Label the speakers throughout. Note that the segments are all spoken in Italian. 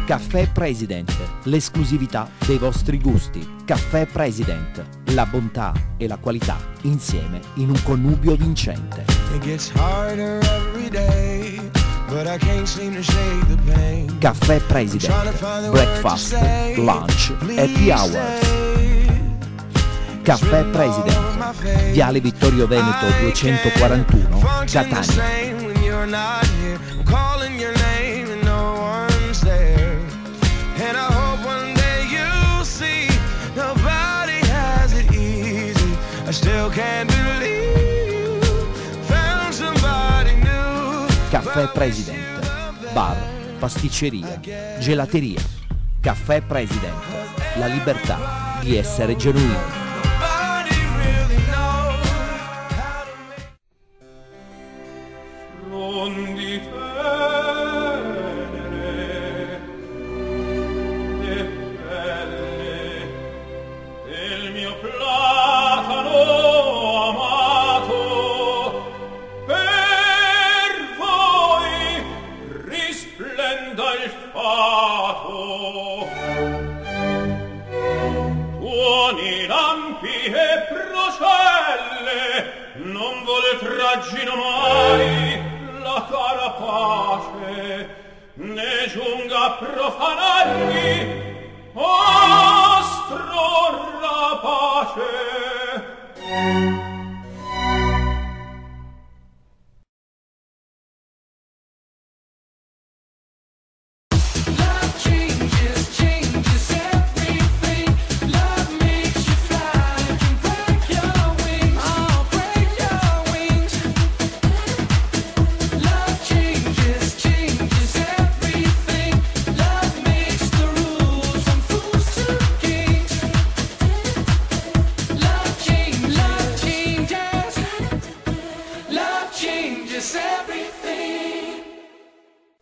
Speaker 1: Caffè President, l'esclusività dei vostri gusti. Caffè President, la bontà e la qualità insieme in un connubio vincente. Caffè President, breakfast, lunch, happy hours. Caffè President, Viale Vittorio Veneto 241, Catania. Caffè President, bar, pasticceria, gelateria. Caffè President, la libertà di essere genuini.
Speaker 2: Tuoni lampi e procelle non traggino mai la cara pace, né giunga a profanarmi ostro rapace.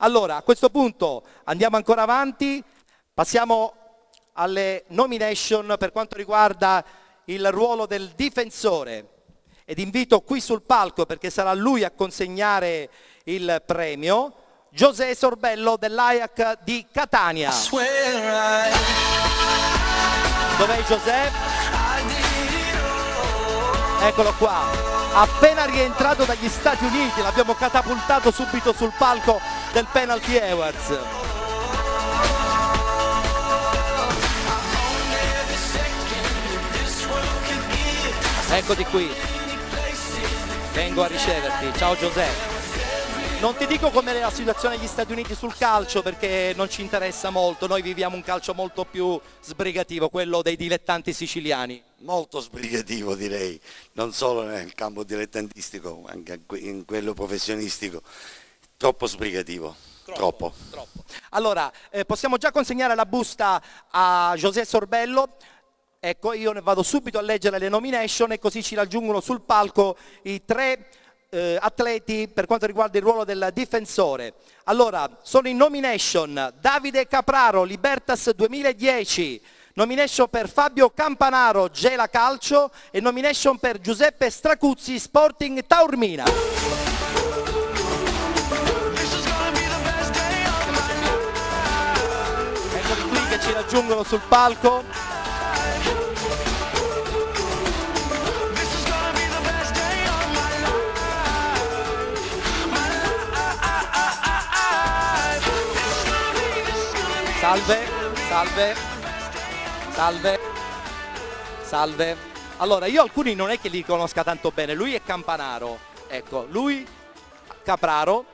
Speaker 3: Allora, a questo punto andiamo ancora avanti, passiamo alle nomination per quanto riguarda il ruolo del difensore ed invito qui sul palco, perché sarà lui a consegnare il premio, José Sorbello dell'Ajax di Catania. Dov'è José? Eccolo qua. Appena rientrato dagli Stati Uniti, l'abbiamo catapultato subito sul palco del Penalty Awards. Eccoti qui, vengo a riceverti. Ciao Giuseppe. Non ti dico com'è la situazione negli Stati Uniti sul calcio, perché non ci interessa molto, noi viviamo un calcio molto più sbrigativo, quello dei dilettanti siciliani.
Speaker 4: Molto sbrigativo, direi, non solo nel campo dilettantistico, anche in quello professionistico, troppo sbrigativo, troppo.
Speaker 3: Allora, possiamo già consegnare la busta a José Sorbello. Ecco, io ne vado subito a leggere le nomination e così ci raggiungono sul palco i tre atleti per quanto riguarda il ruolo del difensore. Allora, sono in nomination Davide Capraro, Libertas 2010, nomination per Fabio Campanaro, Gela Calcio, e nomination per Giuseppe Stracuzzi, Sporting Taormina. Eccoli qui che ci raggiungono sul palco. Salve, salve, salve, salve. Allora, io alcuni non è che li conosca tanto bene, lui è Campanaro, ecco, lui Capraro,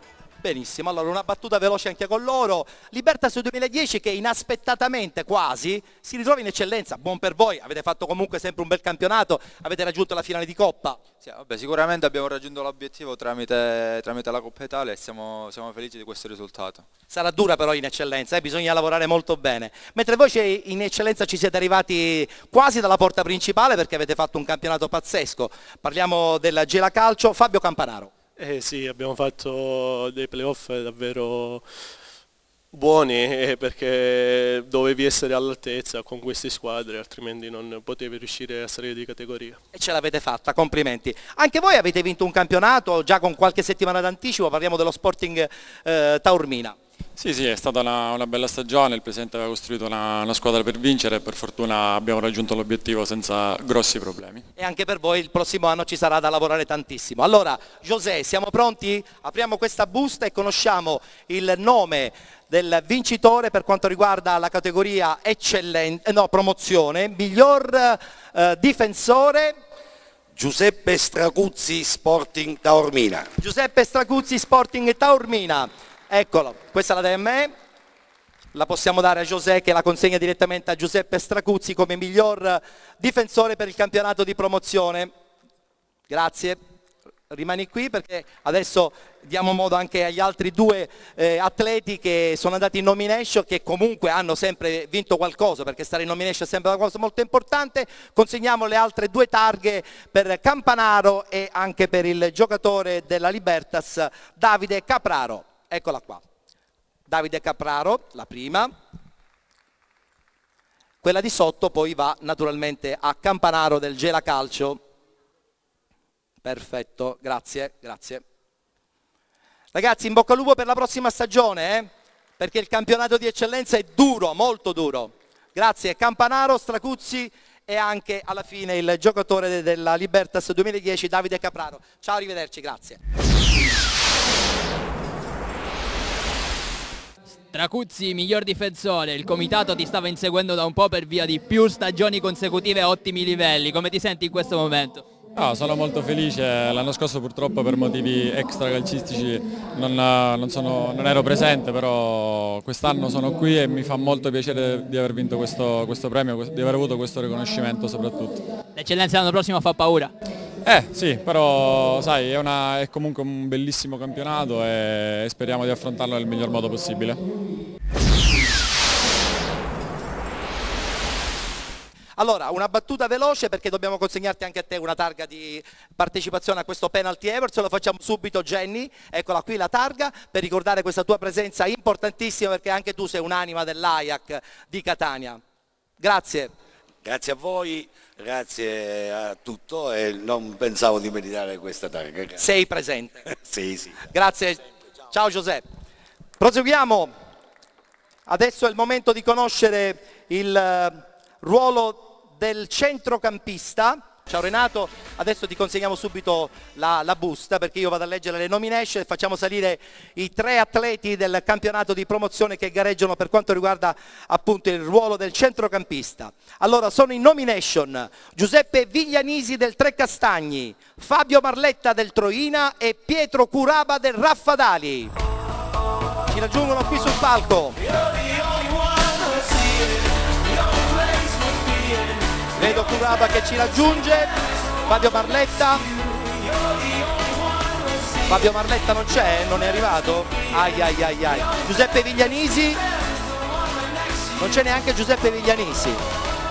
Speaker 3: benissimo. Allora, una battuta veloce anche con loro. Libertas 2010 che inaspettatamente quasi si ritrova in eccellenza, buon per voi, avete fatto comunque sempre un bel campionato, avete raggiunto la finale di Coppa.
Speaker 5: Sì, vabbè, sicuramente abbiamo raggiunto l'obiettivo tramite la Coppa Italia e siamo felici di questo risultato.
Speaker 3: Sarà dura però in eccellenza, bisogna lavorare molto bene. Mentre voi in eccellenza ci siete arrivati quasi dalla porta principale perché avete fatto un campionato pazzesco. Parliamo del Gela Calcio, Fabio Campanaro.
Speaker 6: Sì, abbiamo fatto dei playoff davvero buoni perché dovevi essere all'altezza con queste squadre, altrimenti non potevi riuscire a salire di categoria.
Speaker 3: E ce l'avete fatta, complimenti. Anche voi avete vinto un campionato già con qualche settimana d'anticipo, parliamo dello Sporting Taormina.
Speaker 7: Sì, è stata una bella stagione, il Presidente aveva costruito una squadra per vincere e per fortuna abbiamo raggiunto l'obiettivo senza grossi problemi.
Speaker 3: E anche per voi il prossimo anno ci sarà da lavorare tantissimo. Allora, José, siamo pronti? Apriamo questa busta e conosciamo il nome del vincitore per quanto riguarda la categoria promozione, miglior difensore.
Speaker 4: Giuseppe Stracuzzi, Sporting Taormina.
Speaker 3: Giuseppe Stracuzzi, Sporting Taormina. Eccolo, questa la dai a me, la possiamo dare a José che la consegna direttamente a Giuseppe Stracuzzi come miglior difensore per il campionato di promozione. Grazie, rimani qui perché adesso diamo modo anche agli altri due atleti che sono andati in nomination, che comunque hanno sempre vinto qualcosa, perché stare in nomination è sempre una cosa molto importante. Consegniamo le altre due targhe per Campanaro e anche per il giocatore della Libertas Davide Capraro. Eccola qua, Davide Capraro, la prima, quella di sotto poi va naturalmente a Campanaro del Gela Calcio. Perfetto, grazie, grazie. Ragazzi, in bocca al lupo per la prossima stagione, perché il campionato di eccellenza è duro, molto duro. Grazie Campanaro, Stracuzzi e anche alla fine il giocatore della Libertas 2010 Davide Capraro. Ciao, arrivederci, grazie.
Speaker 8: Stracuzzi, miglior difensore, il comitato ti stava inseguendo da un po' per via di più stagioni consecutive a ottimi livelli, come ti senti in questo momento?
Speaker 7: Sono molto felice, l'anno scorso purtroppo per motivi extracalcistici non ero presente, però quest'anno sono qui e mi fa molto piacere di aver vinto questo premio, di aver avuto questo riconoscimento soprattutto.
Speaker 8: L'eccellenza l'anno prossimo fa paura?
Speaker 7: Sì, però sai, è comunque un bellissimo campionato e speriamo di affrontarlo nel miglior modo possibile.
Speaker 3: Allora, una battuta veloce perché dobbiamo consegnarti anche a te una targa di partecipazione a questo penalty Everton, lo facciamo subito Jenny, eccola qui la targa per ricordare questa tua presenza importantissima perché anche tu sei un'anima dell'Ajax di Catania. Grazie.
Speaker 4: Grazie a voi, grazie a tutto e non pensavo di meritare questa targa. Grazie.
Speaker 3: Sei presente.
Speaker 4: Sì.
Speaker 3: Grazie, ciao Giuseppe. Proseguiamo, adesso è il momento di conoscere il ruolo del centrocampista. Ciao Renato, adesso ti consegniamo subito la busta perché io vado a leggere le nomination e facciamo salire i 3 atleti del campionato di promozione che gareggiano per quanto riguarda appunto il ruolo del centrocampista. Allora sono in nomination Giuseppe Viglianisi del Trecastagni, Fabio Marletta del Troina e Pietro Curaba del Raffadali. Ci raggiungono qui sul palco. Vedo Curaba che ci raggiunge, Fabio Marletta non c'è, non è arrivato? Ai. Giuseppe Viglianisi, non c'è neanche Giuseppe Viglianisi.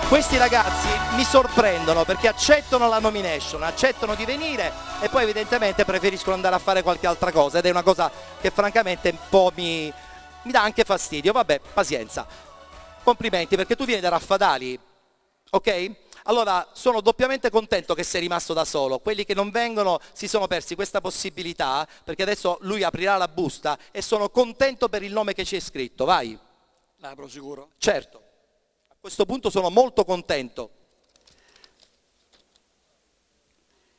Speaker 3: Questi ragazzi mi sorprendono perché accettano la nomination, accettano di venire e poi evidentemente preferiscono andare a fare qualche altra cosa ed è una cosa che francamente un po' mi dà anche fastidio. Vabbè, pazienza. Complimenti perché tu vieni da Raffadali, ok? Allora sono doppiamente contento che sei rimasto da solo, quelli che non vengono si sono persi questa possibilità perché adesso lui aprirà la busta e sono contento per il nome che ci è scritto, vai.
Speaker 9: L'apro sicuro?
Speaker 3: Certo, a questo punto sono molto contento.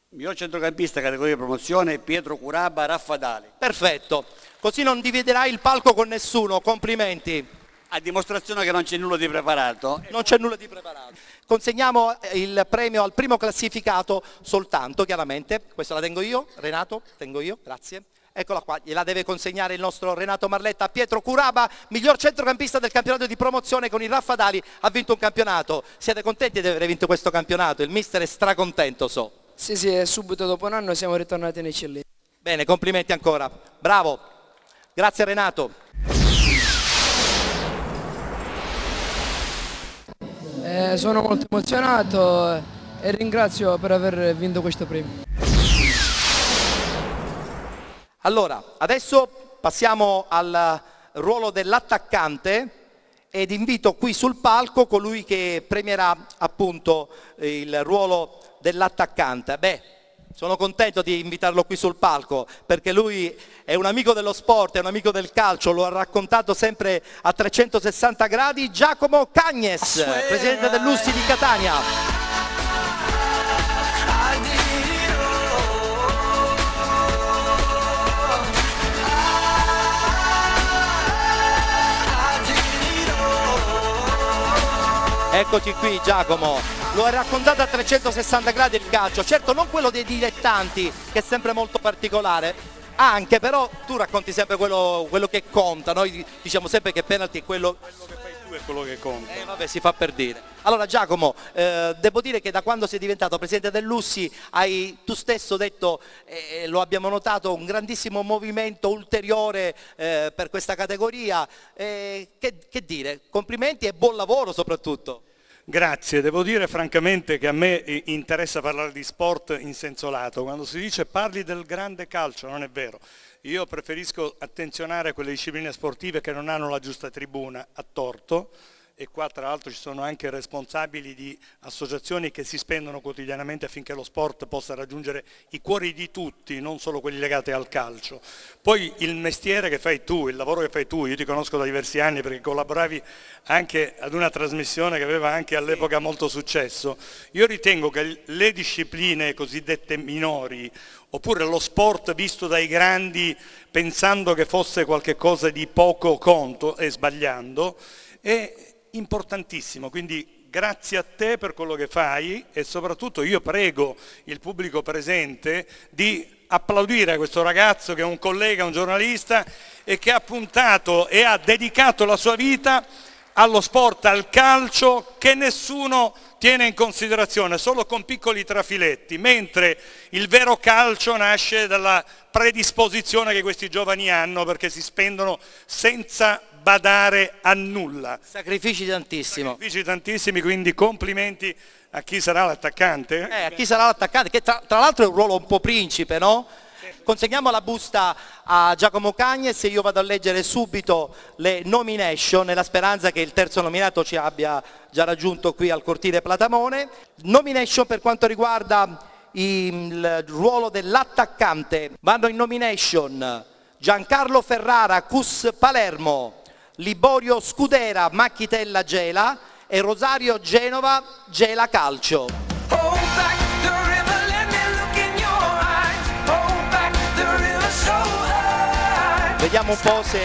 Speaker 9: Miglior centrocampista categoria promozione Pietro Curaba Raffadali.
Speaker 3: Perfetto, così non dividerai il palco con nessuno, complimenti.
Speaker 9: A dimostrazione che non c'è nulla di preparato.
Speaker 3: Non c'è nulla di preparato. Consegniamo il premio al primo classificato soltanto, chiaramente. Questa la tengo io, Renato, tengo io, grazie. Eccola qua, gliela deve consegnare il nostro Renato Marletta a Pietro Curaba, miglior centrocampista del campionato di promozione con il Raffadali, ha vinto un campionato. Siete contenti di aver vinto questo campionato? Il mister è stracontento, so.
Speaker 10: Sì, e subito dopo un anno siamo ritornati in eccellenza.
Speaker 3: Bene, complimenti ancora. Bravo. Grazie Renato.
Speaker 10: Sono molto emozionato e ringrazio per aver vinto questo premio.
Speaker 3: Allora, adesso passiamo al ruolo dell'attaccante ed invito qui sul palco colui che premierà appunto il ruolo dell'attaccante. Beh, Sono contento di invitarlo qui sul palco perché lui è un amico dello sport, è un amico del calcio, lo ha raccontato sempre a 360 gradi. Giacomo Cagnes, presidente dell'Ussi di Catania. Eccoci qui Giacomo, lo hai raccontato a 360 gradi il calcio, certo non quello dei dilettanti che è sempre molto particolare, anche però tu racconti sempre quello che conta, noi diciamo sempre che penalty è quello
Speaker 11: che fai tu è quello che conta.
Speaker 3: Vabbè, si fa per dire. Allora Giacomo, devo dire che da quando sei diventato presidente dell'Ussi hai tu stesso detto, lo abbiamo notato, un grandissimo movimento ulteriore per questa categoria, che dire, complimenti e buon lavoro soprattutto.
Speaker 11: Grazie, devo dire francamente che a me interessa parlare di sport in senso lato, quando si dice parli del grande calcio non è vero, io preferisco attenzionare quelle discipline sportive che non hanno la giusta tribuna a torto, e qua tra l'altro ci sono anche responsabili di associazioni che si spendono quotidianamente affinché lo sport possa raggiungere i cuori di tutti, non solo quelli legati al calcio. Poi il mestiere che fai tu, il lavoro che fai tu, io ti conosco da diversi anni perché collaboravi anche ad una trasmissione che aveva anche all'epoca molto successo, io ritengo che le discipline cosiddette minori, oppure lo sport visto dai grandi pensando che fosse qualcosa di poco conto e sbagliando, è importantissimo, quindi grazie a te per quello che fai e soprattutto io prego il pubblico presente di applaudire questo ragazzo che è un collega, un giornalista e che ha puntato e ha dedicato la sua vita allo sport, al calcio che nessuno tiene in considerazione, solo con piccoli trafiletti, mentre il vero calcio nasce dalla predisposizione che questi giovani hanno perché si spendono senza badare a nulla.
Speaker 3: Sacrifici tantissimo.
Speaker 11: Sacrifici tantissimi, quindi complimenti a chi sarà l'attaccante.
Speaker 3: A chi sarà l'attaccante, che tra l'altro è un ruolo un po' principe, no? Consegniamo la busta a Giacomo Cagnes e io vado a leggere subito le nomination nella speranza che il terzo nominato ci abbia già raggiunto qui al cortile Platamone. Nomination per quanto riguarda il ruolo dell'attaccante. Vanno in nomination Giancarlo Ferrara, Cus Palermo, Liborio Scudera, Macchitella Gela e Rosario Genova, Gela Calcio. Vediamo un po' se...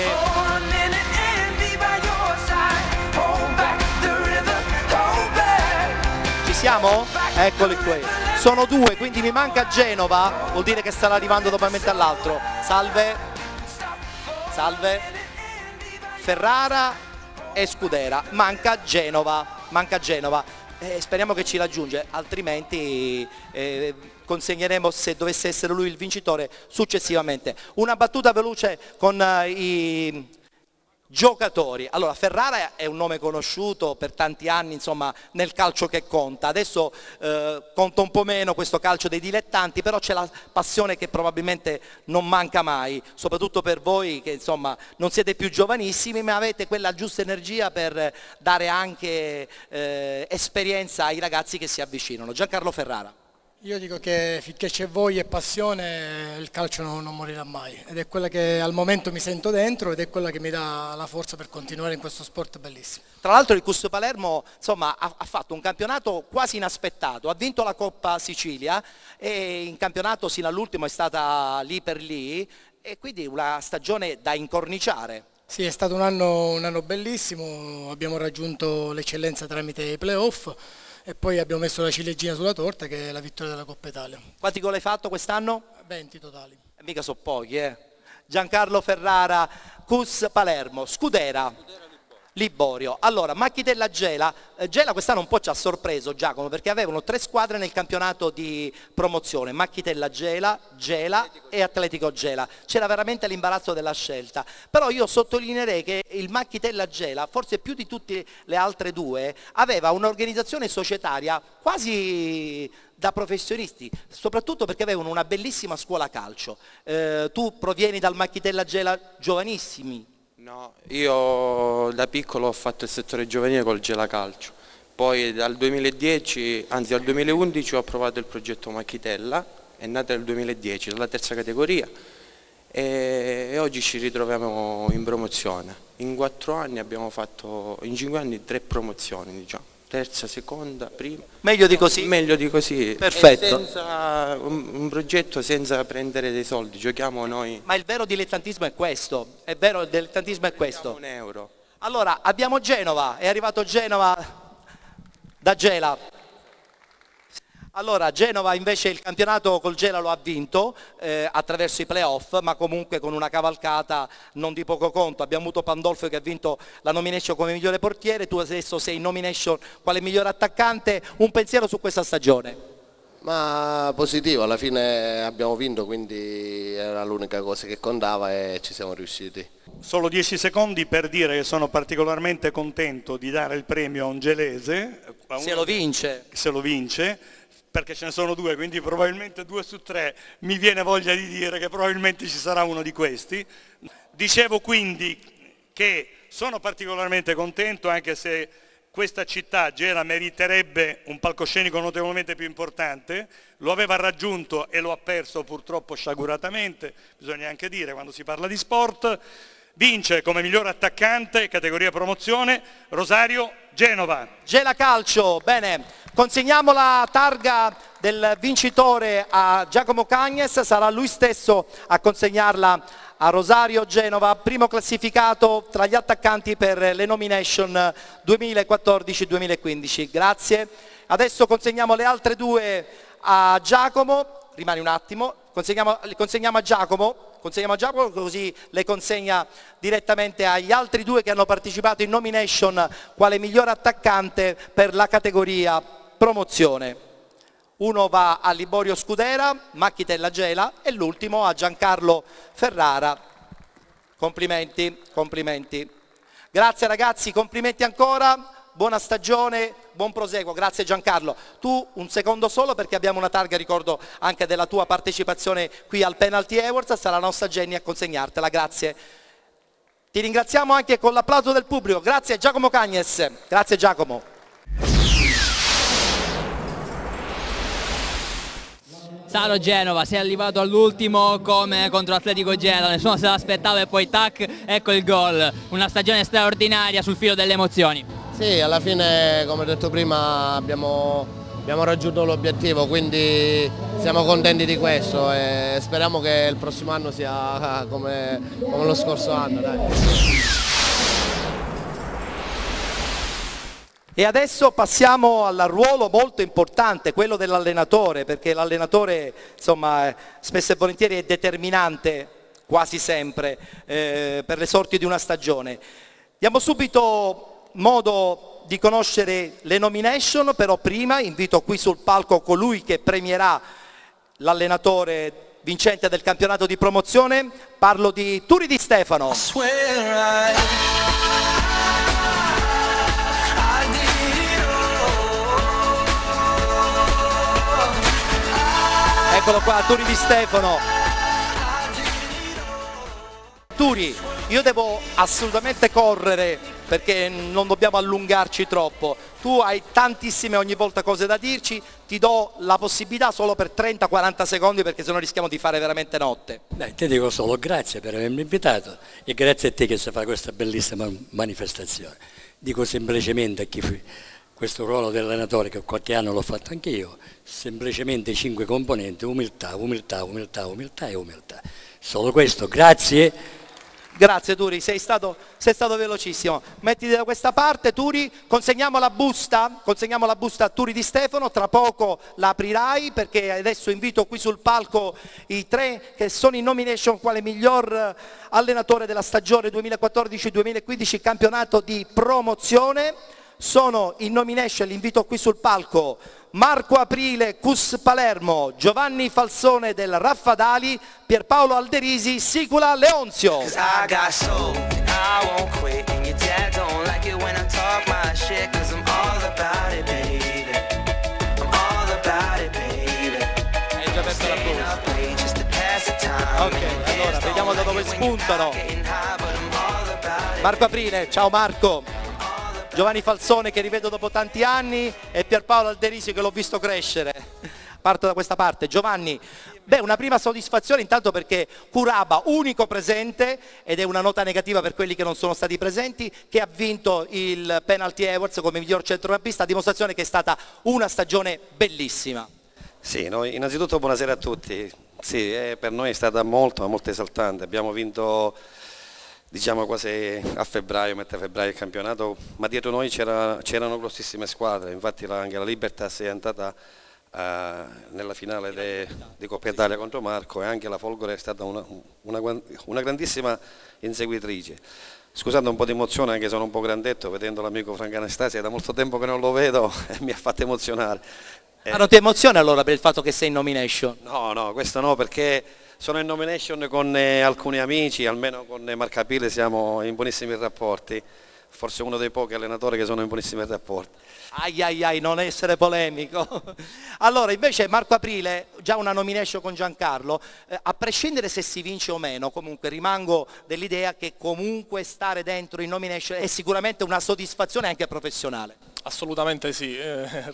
Speaker 3: Ci siamo? Eccoli qui. Sono due, quindi mi manca Genova, vuol dire che starà arrivando da un momento all'altro. Salve. Salve. Ferrara e Scudera, manca Genova, speriamo che ci raggiunge, altrimenti consegneremo, se dovesse essere lui il vincitore, successivamente. Una battuta veloce con i giocatori. Allora, Ferrara è un nome conosciuto per tanti anni, insomma, nel calcio che conta. Adesso conta un po' meno questo calcio dei dilettanti, però c'è la passione che probabilmente non manca mai, soprattutto per voi che insomma non siete più giovanissimi, ma avete quella giusta energia per dare anche esperienza ai ragazzi che si avvicinano. Giancarlo Ferrara.
Speaker 12: Io dico che finché c'è voglia e passione il calcio non morirà mai ed è quella che al momento mi sento dentro ed è quella che mi dà la forza per continuare in questo sport bellissimo.
Speaker 3: Tra l'altro il Cus Palermo insomma, ha fatto un campionato quasi inaspettato, ha vinto la Coppa Sicilia e in campionato sino all'ultimo è stata lì per lì e quindi una stagione da incorniciare.
Speaker 12: Sì, è stato un anno bellissimo, abbiamo raggiunto l'eccellenza tramite i playoff. E poi abbiamo messo la ciliegina sulla torta che è la vittoria della Coppa Italia.
Speaker 3: Quanti gol hai fatto quest'anno?
Speaker 12: 20 totali.
Speaker 3: Mica so pochi, Giancarlo Ferrara, Cus Palermo, Scudera, Liborio. Allora, Macchitella Gela. Gela quest'anno un po' ci ha sorpreso Giacomo perché avevano 3 squadre nel campionato di promozione, Macchitella Gela, Gela e Atletico Gela. C'era veramente l'imbarazzo della scelta. Però io sottolineerei che il Macchitella Gela, forse più di tutte le altre due, aveva un'organizzazione societaria quasi da professionisti, soprattutto perché avevano una bellissima scuola calcio. Tu provieni dal Macchitella Gela giovanissimi.
Speaker 13: No, io da piccolo ho fatto il settore giovanile col Gela Calcio, poi dal 2010, anzi dal 2011 ho approvato il progetto Macchitella è nata nel 2010 dalla terza categoria e oggi ci ritroviamo in promozione. In 4 anni abbiamo fatto, in 5 anni 3 promozioni, diciamo. Terza, seconda, prima.
Speaker 3: Meglio di così?
Speaker 13: Meglio di così.
Speaker 3: Perfetto.
Speaker 13: E senza un progetto senza prendere dei soldi, giochiamo noi.
Speaker 3: Ma il vero dilettantismo è questo, è vero, il dilettantismo è questo.
Speaker 13: €1.
Speaker 3: Allora, abbiamo Genova, è arrivato Genova da Gela. Allora, Genova invece il campionato col Gela lo ha vinto attraverso i playoff, ma comunque con una cavalcata non di poco conto. Abbiamo avuto Pandolfo che ha vinto la nomination come migliore portiere, tu adesso sei in nomination quale migliore attaccante. Un pensiero su questa stagione?
Speaker 14: Ma positivo, alla fine abbiamo vinto, quindi era l'unica cosa che contava e ci siamo riusciti.
Speaker 11: Solo 10 secondi per dire che sono particolarmente contento di dare il premio a un gelese.
Speaker 3: Se lo vince.
Speaker 11: Se lo vince, perché ce ne sono 2, quindi probabilmente 2 su 3 mi viene voglia di dire che probabilmente ci sarà uno di questi. Dicevo quindi che sono particolarmente contento, anche se questa città, Gela, meriterebbe un palcoscenico notevolmente più importante, lo aveva raggiunto e lo ha perso purtroppo sciaguratamente, bisogna anche dire quando si parla di sport. Vince come miglior attaccante, categoria promozione, Rosario Genova.
Speaker 3: Gela Calcio, bene, consegniamo la targa del vincitore a Giacomo Cagnes, sarà lui stesso a consegnarla a Rosario Genova, primo classificato tra gli attaccanti per le nomination 2014-2015. Grazie. Adesso consegniamo le altre 2 a Giacomo, rimani un attimo, consegniamo a Giacomo. Consegniamo a Giacomo così le consegna direttamente agli altri 2 che hanno partecipato in nomination quale miglior attaccante per la categoria promozione. Uno va a Liborio Scudera, Macchitella Gela e l'ultimo a Giancarlo Ferrara. Complimenti, complimenti. Grazie ragazzi, complimenti ancora. Buona stagione, buon proseguo, grazie Giancarlo. Tu un secondo solo perché abbiamo una targa, ricordo anche della tua partecipazione qui al Penalty Awards, sarà la nostra Jenny a consegnartela, grazie. Ti ringraziamo anche con l'applauso del pubblico, grazie Giacomo Cagnes, grazie Giacomo.
Speaker 8: Saro Genova, sei arrivato all'ultimo come contro Atletico Genova, nessuno se l'aspettava e poi tac, ecco il gol. Una stagione straordinaria sul filo delle emozioni.
Speaker 14: Sì, alla fine, come ho detto prima, abbiamo raggiunto l'obiettivo, quindi siamo contenti di questo e speriamo che il prossimo anno sia come lo scorso anno. Dai.
Speaker 3: E adesso passiamo al ruolo molto importante, quello dell'allenatore, perché l'allenatore insomma spesso e volentieri è determinante, quasi sempre, per le sorti di una stagione. Diamo subito modo di conoscere le nomination, però prima invito qui sul palco colui che premierà l'allenatore vincente del campionato di promozione, parlo di Turi Di Stefano. Eccolo qua, Turi Di Stefano. Turi, io devo assolutamente correre perché non dobbiamo allungarci troppo. Tu hai tantissime ogni volta cose da dirci, ti do la possibilità solo per 30-40 secondi perché sennò rischiamo di fare veramente notte.
Speaker 15: Beh, ti dico solo grazie per avermi invitato e grazie a te che si fa questa bellissima manifestazione. Dico semplicemente a chi questo ruolo di allenatore che qualche anno l'ho fatto anche io, semplicemente 5 componenti, umiltà, umiltà, umiltà, umiltà e umiltà. Solo questo, grazie.
Speaker 3: Grazie Turi, sei stato velocissimo. Mettiti da questa parte Turi, consegniamo la busta a Turi Di Stefano, tra poco la aprirai perché adesso invito qui sul palco i 3 che sono in nomination quale miglior allenatore della stagione 2014-2015 campionato di promozione. Sono in nomination, li invito qui sul palco, Marco Aprile, Cus Palermo, Giovanni Falsone del Raffadali, Pierpaolo Alderisi, Sicula Leonzio. Ok, allora vediamo da dove spuntano. Marco Aprile, ciao Marco. Giovanni Falsone che rivedo dopo tanti anni e Pierpaolo Alderisi che l'ho visto crescere. parto da questa parte. Giovanni, beh, una prima soddisfazione intanto perché Curaba, unico presente, ed è una nota negativa per quelli che non sono stati presenti, che ha vinto il Penalty Awards come miglior centrocampista, a dimostrazione che è stata una stagione bellissima.
Speaker 16: Sì, innanzitutto buonasera a tutti. Sì, per noi è stata molto esaltante. Abbiamo vinto, diciamo, quasi a febbraio, metà febbraio il campionato, ma dietro noi c'erano grossissime squadre. Infatti anche la Libertas è andata nella finale di Coppa Italia contro Marco, e anche la Folgore è stata una grandissima inseguitrice. Scusate un po' di emozione, anche sono un po' grandetto vedendo l'amico Franco Anastasia, da molto tempo che non lo vedo e mi ha fatto emozionare.
Speaker 3: Ma non ti emoziona allora per il fatto che sei in nomination?
Speaker 16: No, questo no, perché sono in nomination con alcuni amici, almeno con Marco Prile siamo in buonissimi rapporti, forse uno dei pochi allenatori che sono in buonissimi rapporti.
Speaker 3: Ai, non essere polemico. Allora, invece Marco Aprile, già una nomination con Giancarlo, a prescindere se si vince o meno, comunque rimango dell'idea che comunque stare dentro in nomination è sicuramente una soddisfazione anche professionale.
Speaker 6: Assolutamente sì,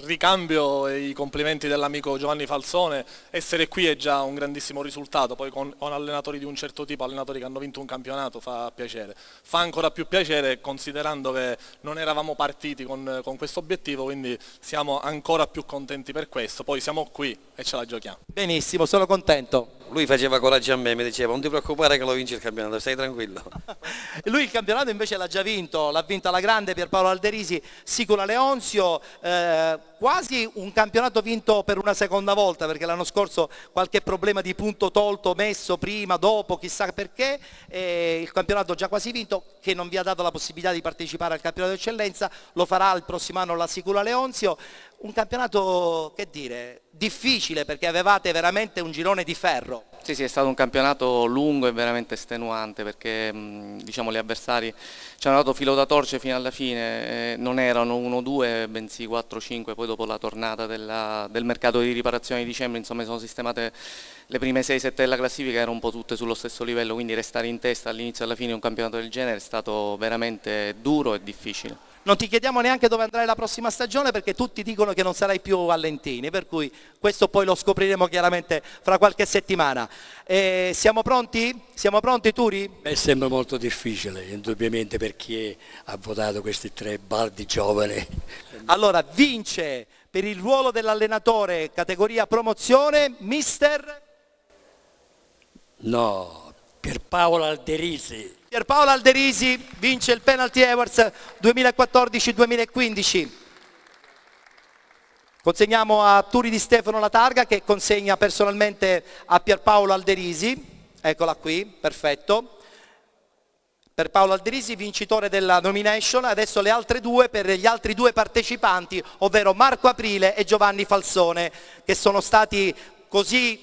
Speaker 6: ricambio i complimenti dell'amico Giovanni Falzone, essere qui è già un grandissimo risultato, poi con allenatori di un certo tipo, allenatori che hanno vinto un campionato, fa piacere. Fa ancora più piacere considerando che non eravamo partiti con questo obiettivo, quindi siamo ancora più contenti per questo, poi siamo qui e ce la giochiamo.
Speaker 3: Benissimo, sono contento.
Speaker 16: Lui faceva coraggio a me, mi diceva non ti preoccupare che lo vinci il campionato, stai tranquillo.
Speaker 3: Lui il campionato invece l'ha già vinto, l'ha vinto alla grande Pierpaolo Alderisi, Sicula Leonzio, quasi un campionato vinto per una seconda volta, perché l'anno scorso qualche problema di punto tolto, messo prima, dopo, chissà perché, il campionato già quasi vinto, che non vi ha dato la possibilità di partecipare al campionato d'eccellenza, lo farà il prossimo anno la Sicula Leonzio. Un campionato, che dire, difficile perché avevate veramente un girone di ferro.
Speaker 17: Sì, è stato un campionato lungo e veramente estenuante perché diciamo, gli avversari ci hanno dato filo da torcere fino alla fine, non erano 1-2 bensì 4-5, poi dopo la tornata del mercato di riparazione di dicembre insomma sono sistemate le prime 6-7 della classifica, erano un po' tutte sullo stesso livello, quindi restare in testa all'inizio e alla fine di un campionato del genere è stato veramente duro e difficile.
Speaker 3: Non ti chiediamo neanche dove andrai la prossima stagione perché tutti dicono che non sarai più a Lentini, per cui questo poi lo scopriremo chiaramente fra qualche settimana. Siamo pronti? Siamo pronti, Turi?
Speaker 15: Beh, sembra molto difficile, indubbiamente, per chi ha votato questi tre baldi giovani.
Speaker 3: Allora, vince per il ruolo dell'allenatore categoria promozione, mister?
Speaker 15: No, Pierpaolo Alderisi.
Speaker 3: Pierpaolo Alderisi vince il Penalty Awards 2014-2015. Consegniamo a Turi Di Stefano la targa che consegna personalmente a Pierpaolo Alderisi. Eccola qui, perfetto. Pierpaolo Alderisi, vincitore della nomination. Adesso le altre due per gli altri due partecipanti, ovvero Marco Aprile e Giovanni Falzone, che sono stati così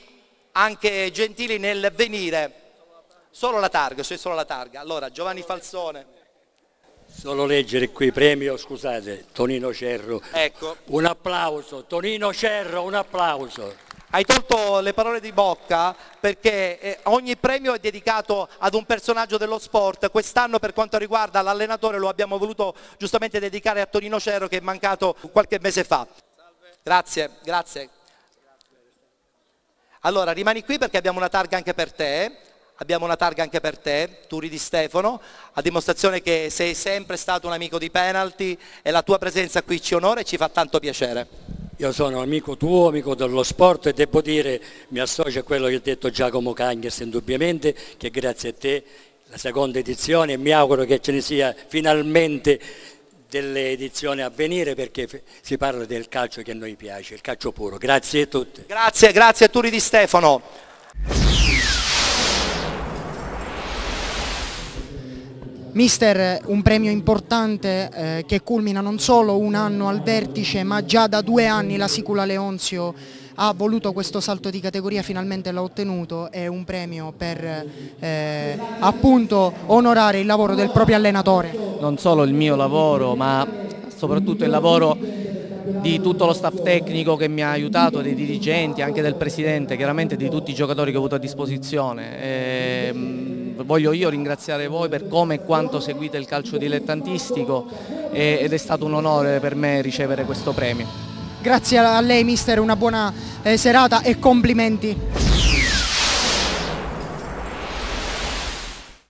Speaker 3: anche gentili nel venire. Solo la targa, c'è solo la targa. Allora, Giovanni Falzone.
Speaker 15: Solo leggere qui, premio, scusate, Tonino Cerro.
Speaker 3: Ecco.
Speaker 15: Un applauso, Tonino Cerro, un applauso.
Speaker 3: Hai tolto le parole di bocca perché ogni premio è dedicato ad un personaggio dello sport. Quest'anno per quanto riguarda l'allenatore lo abbiamo voluto giustamente dedicare a Tonino Cerro che è mancato qualche mese fa. Grazie, grazie. Allora, rimani qui perché abbiamo una targa anche per te. Abbiamo una targa anche per te, Turi Di Stefano, a dimostrazione che sei sempre stato un amico di Penalty e la tua presenza qui ci onora e ci fa tanto piacere.
Speaker 15: Io sono amico tuo, amico dello sport e devo dire, mi associo a quello che ha detto Giacomo Cagnes indubbiamente, che grazie a te la seconda edizione e mi auguro che ce ne sia finalmente delle edizioni a venire perché si parla del calcio che a noi piace, il calcio puro. Grazie a tutti.
Speaker 3: Grazie, grazie a Turi Di Stefano.
Speaker 18: Mister, un premio importante che culmina non solo un anno al vertice, ma già da 2 anni la Sicula Leonzio ha voluto questo salto di categoria, finalmente l'ha ottenuto, è un premio per appunto onorare il lavoro del proprio allenatore.
Speaker 17: Non solo il mio lavoro, ma soprattutto il lavoro di tutto lo staff tecnico che mi ha aiutato, dei dirigenti, anche del presidente, chiaramente di tutti i giocatori che ho avuto a disposizione. Voglio io ringraziare voi per come e quanto seguite il calcio dilettantistico ed è stato un onore per me ricevere questo premio.
Speaker 18: Grazie a lei mister, una buona serata e complimenti.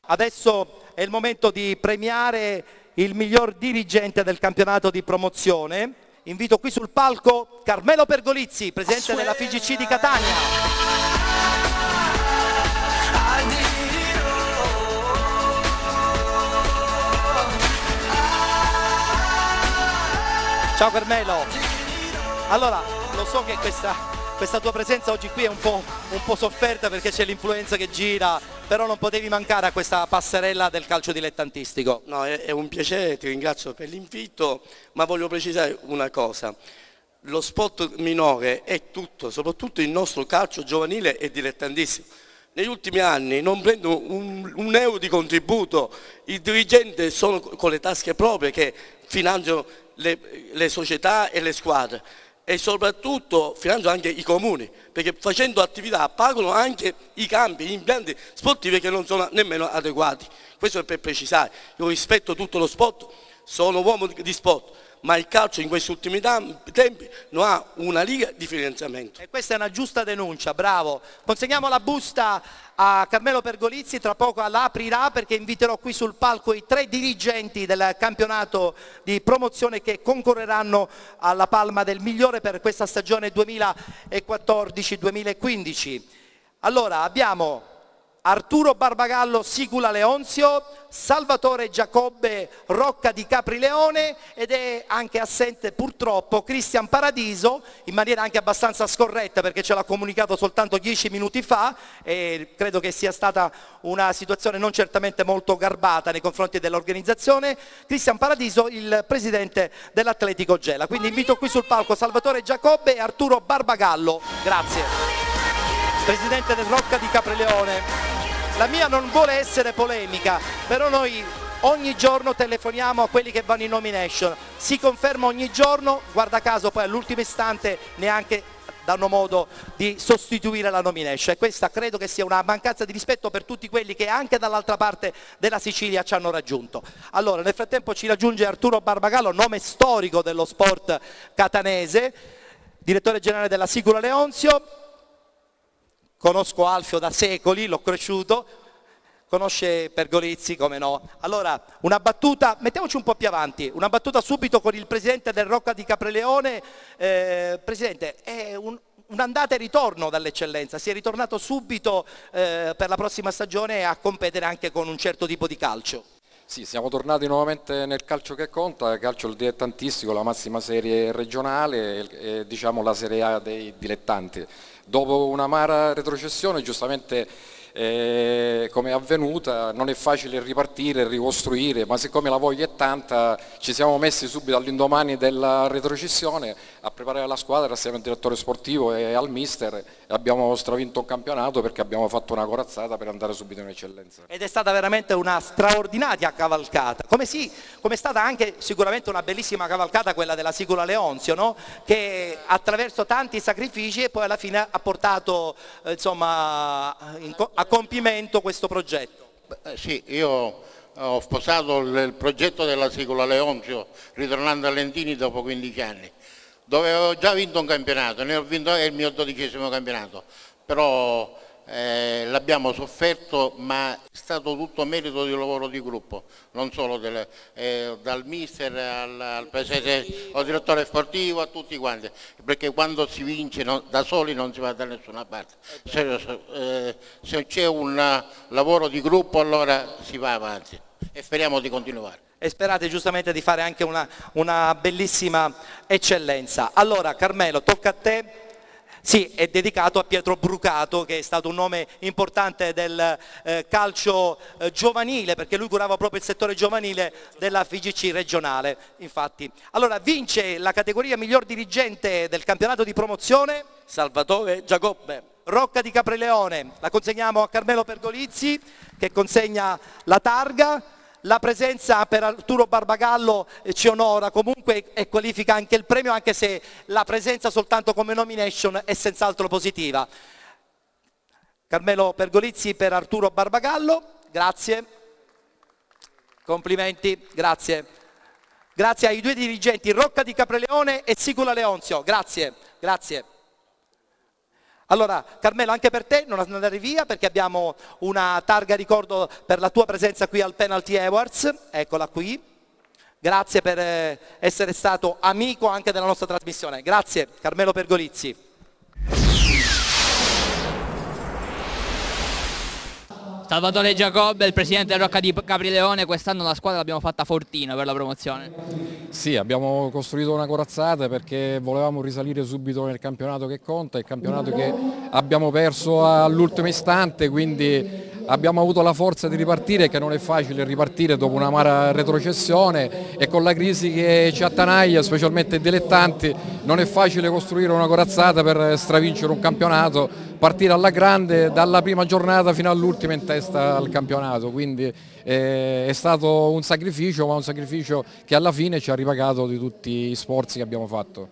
Speaker 3: Adesso è il momento di premiare il miglior dirigente del campionato di promozione. Invito qui sul palco Carmelo Pergolizzi, presidente della FIGC di Catania. Ciao Carmelo. Allora, lo so che questa tua presenza oggi qui è un po' sofferta perché c'è l'influenza che gira, però non potevi mancare a questa passerella del calcio dilettantistico.
Speaker 19: No, è un piacere, ti ringrazio per l'invito, ma voglio precisare una cosa. Lo sport minore è tutto, soprattutto il nostro calcio giovanile è dilettantissimo. Negli ultimi anni non prendo un euro di contributo, i dirigenti sono con le tasche proprie che finanziano le società e le squadre e soprattutto finanziano anche i comuni, perché facendo attività pagano anche i campi, gli impianti sportivi che non sono nemmeno adeguati. Questo è per precisare, io rispetto tutto lo sport, sono uomo di sport, ma il calcio in questi ultimi tempi non ha una liga di finanziamento.
Speaker 3: E questa è una giusta denuncia, bravo. Consegniamo la busta a Carmelo Pergolizzi, tra poco la aprirà perché inviterò qui sul palco i 3 dirigenti del campionato di promozione che concorreranno alla palma del migliore per questa stagione 2014-2015. Allora abbiamo Arturo Barbagallo Sicula Leonzio, Salvatore Giacobbe Rocca di Caprileone ed è anche assente purtroppo Cristian Paradiso in maniera anche abbastanza scorretta perché ce l'ha comunicato soltanto 10 minuti fa e credo che sia stata una situazione non certamente molto garbata nei confronti dell'organizzazione. Cristian Paradiso, il presidente dell'Atletico Gela. Quindi invito qui sul palco Salvatore Giacobbe e Arturo Barbagallo. Grazie. Presidente del Rocca di Caprileone. La mia non vuole essere polemica, però noi ogni giorno telefoniamo a quelli che vanno in nomination, si conferma ogni giorno, guarda caso poi all'ultimo istante neanche danno modo di sostituire la nomination e questa credo che sia una mancanza di rispetto per tutti quelli che anche dall'altra parte della Sicilia ci hanno raggiunto. Allora nel frattempo ci raggiunge Arturo Barbagallo, nome storico dello sport catanese, direttore generale della Sicula Leonzio. Conosco Alfio da secoli, l'ho cresciuto, conosce Pergolizzi, come no. Allora, una battuta, mettiamoci un po' più avanti, una battuta subito con il presidente del Rocca di Caprileone. Presidente, è un'andata e ritorno dall'eccellenza, si è ritornato subito per la prossima stagione a competere anche con un certo tipo di calcio.
Speaker 20: Sì, siamo tornati nuovamente nel calcio che conta, calcio dilettantistico, la massima serie regionale e diciamo la Serie A dei dilettanti. Dopo un'amara retrocessione, giustamente come è avvenuta, non è facile ripartire, ricostruire, ma siccome la voglia è tanta ci siamo messi subito all'indomani della retrocessione a preparare la squadra assieme al direttore sportivo e al mister e abbiamo stravinto un campionato perché abbiamo fatto una corazzata per andare subito in eccellenza.
Speaker 3: Ed è stata veramente una straordinaria cavalcata, come è stata anche sicuramente una bellissima cavalcata quella della Sicula Leonzio, no? Che attraverso tanti sacrifici e poi alla fine ha portato insomma, a compimento questo progetto.
Speaker 21: Sì, io ho sposato il progetto della Sicula Leonzio ritornando a Lentini dopo 15 anni, dove avevo già vinto un campionato, ne ho vinto il mio 12° campionato, però l'abbiamo sofferto, ma è stato tutto merito di lavoro di gruppo, non solo dal mister al presidente, al direttore sportivo, a tutti quanti, perché quando si vince da soli non si va da nessuna parte, se c'è un lavoro di gruppo allora si va avanti e speriamo di continuare.
Speaker 3: E sperate giustamente di fare anche una bellissima eccellenza. Allora Carmelo, tocca a te. Sì, è dedicato a Pietro Brucato, che è stato un nome importante del calcio giovanile, perché lui curava proprio il settore giovanile della FIGC regionale. Infatti, allora vince la categoria miglior dirigente del campionato di promozione
Speaker 19: Salvatore Giacobbe.
Speaker 3: Rocca di Caprileone, la consegniamo a Carmelo Pergolizzi che consegna la targa. La presenza per Arturo Barbagallo ci onora comunque e qualifica anche il premio, anche se la presenza soltanto come nomination è senz'altro positiva. Carmelo Pergolizzi per Arturo Barbagallo, grazie, complimenti, grazie. Grazie ai due dirigenti Rocca di Capreleone e Sicula Leonzio, grazie, grazie. Allora Carmelo, anche per te non andare via perché abbiamo una targa ricordo per la tua presenza qui al Penalty Awards, eccola qui. Grazie per essere stato amico anche della nostra trasmissione. Grazie Carmelo Pergolizzi.
Speaker 8: Salvatore Giacobbe, il presidente del Rocca di Caprileone, quest'anno la squadra l'abbiamo fatta fortina per la promozione.
Speaker 20: Sì, abbiamo costruito una corazzata perché volevamo risalire subito nel campionato che conta, il campionato che abbiamo perso all'ultimo istante, quindi abbiamo avuto la forza di ripartire, che non è facile ripartire dopo un'amara retrocessione e con la crisi che ci attanaglia, specialmente i dilettanti, non è facile costruire una corazzata per stravincere un campionato, partire alla grande dalla prima giornata fino all'ultima in testa al campionato, quindi è stato un sacrificio, ma un sacrificio che alla fine ci ha ripagato di tutti gli sforzi che abbiamo fatto.